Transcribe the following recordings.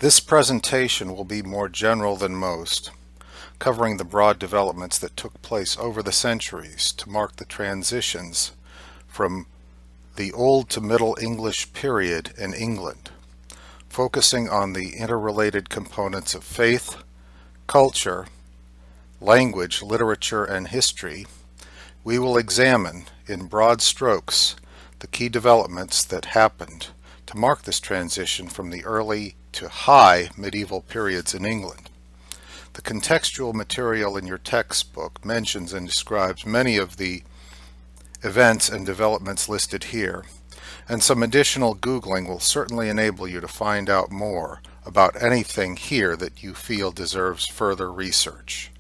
This presentation will be more general than most, covering the broad developments that took place over the centuries to mark the transitions from the Old to Middle English period in England, focusing on the interrelated components of faith, culture, language, literature, and history. We will examine, in broad strokes, the key developments that happened to mark this transition from the early to high medieval periods in England. The contextual material in your textbook mentions and describes many of the events and developments listed here, and some additional Googling will certainly enable you to find out more about anything here that you feel deserves further research.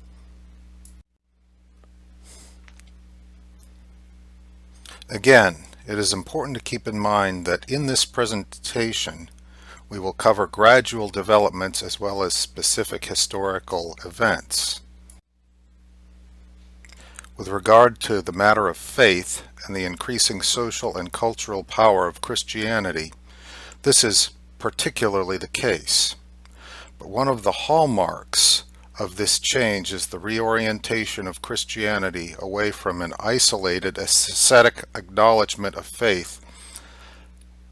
Again, it is important to keep in mind that in this presentation we will cover gradual developments as well as specific historical events. With regard to the matter of faith and the increasing social and cultural power of Christianity, this is particularly the case. But one of the hallmarks of this change is the reorientation of Christianity away from an isolated ascetic acknowledgement of faith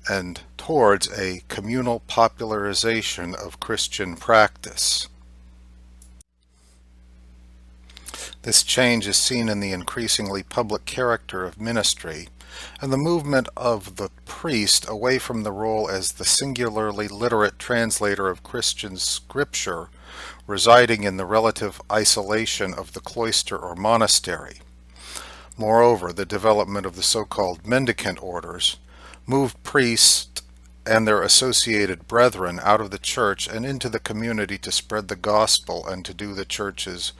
and towards a communal popularization of Christian practice. This change is seen in the increasingly public character of ministry and the movement of the priest away from the role as the singularly literate translator of Christian scripture, residing in the relative isolation of the cloister or monastery. Moreover, the development of the so-called mendicant orders moved priests and their associated brethren out of the church and into the community to spread the gospel and to do the church's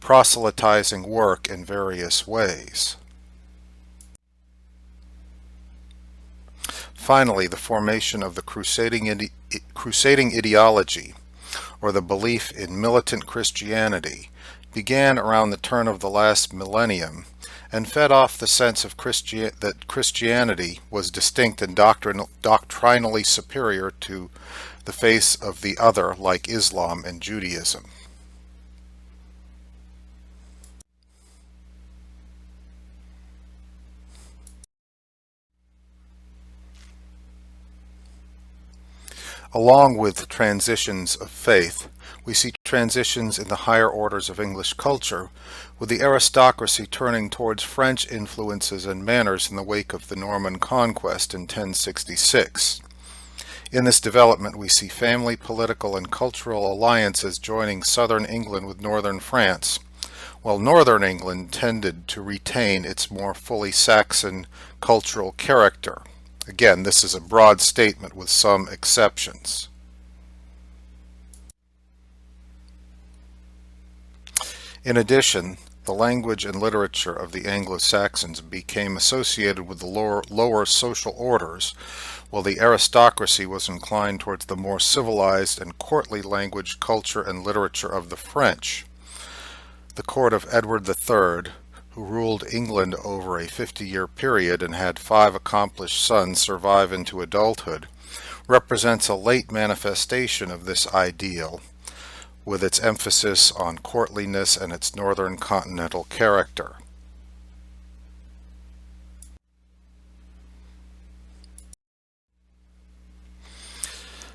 proselytizing work in various ways. Finally, the formation of the crusading ideology, or the belief in militant Christianity, began around the turn of the last millennium and fed off the sense of that Christianity was distinct and doctrinally superior to the face of the other, like Islam and Judaism. Along with transitions of faith, we see transitions in the higher orders of English culture, with the aristocracy turning towards French influences and manners in the wake of the Norman conquest in 1066. In this development, we see family, political, and cultural alliances joining southern England with northern France, while northern England tended to retain its more fully Saxon cultural character. Again, this is a broad statement with some exceptions. In addition, the language and literature of the Anglo-Saxons became associated with the lower social orders, while the aristocracy was inclined towards the more civilized and courtly language, culture, and literature of the French. The court of Edward III, who ruled England over a 50-year period and had 5 accomplished sons survive into adulthood, represents a late manifestation of this ideal, with its emphasis on courtliness and its northern continental character.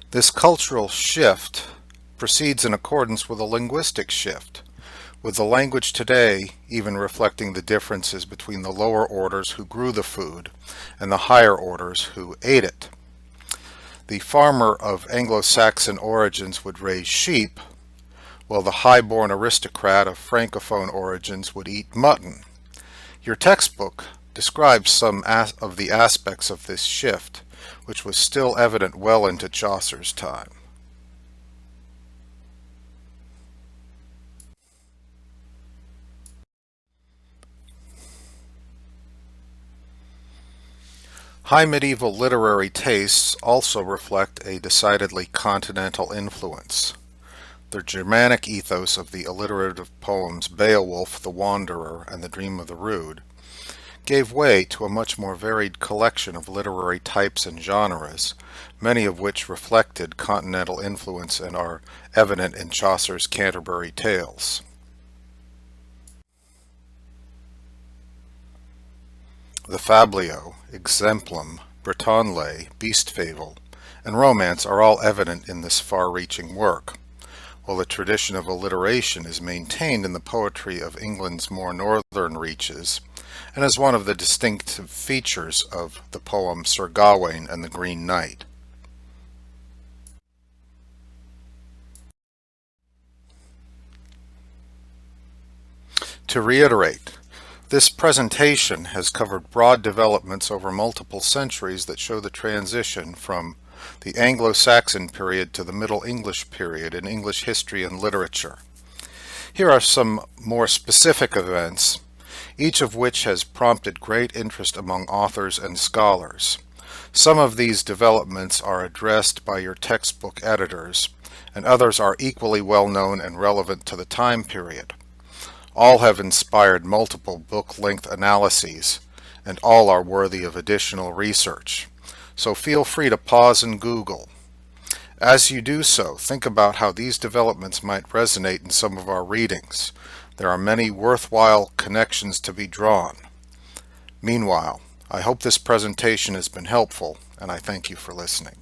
This cultural shift proceeds in accordance with a linguistic shift, with the language today even reflecting the differences between the lower orders who grew the food and the higher orders who ate it. The farmer of Anglo-Saxon origins would raise sheep, while the high-born aristocrat of Francophone origins would eat mutton. Your textbook describes some of the aspects of this shift, which was still evident well into Chaucer's time. High medieval literary tastes also reflect a decidedly continental influence. The Germanic ethos of the alliterative poems Beowulf, the Wanderer, and the Dream of the Rood gave way to a much more varied collection of literary types and genres, many of which reflected continental influence and are evident in Chaucer's Canterbury Tales. The fablio, exemplum, Breton lay, beast fable, and romance are all evident in this far-reaching work, while the tradition of alliteration is maintained in the poetry of England's more northern reaches, and is one of the distinctive features of the poem Sir Gawain and the Green Knight. To reiterate, this presentation has covered broad developments over multiple centuries that show the transition from the Anglo-Saxon period to the Middle English period in English history and literature. Here are some more specific events, each of which has prompted great interest among authors and scholars. Some of these developments are addressed by your textbook editors, and others are equally well known and relevant to the time period. All have inspired multiple book-length analyses, and all are worthy of additional research. So feel free to pause and Google. As you do so, think about how these developments might resonate in some of our readings. There are many worthwhile connections to be drawn. Meanwhile, I hope this presentation has been helpful, and I thank you for listening.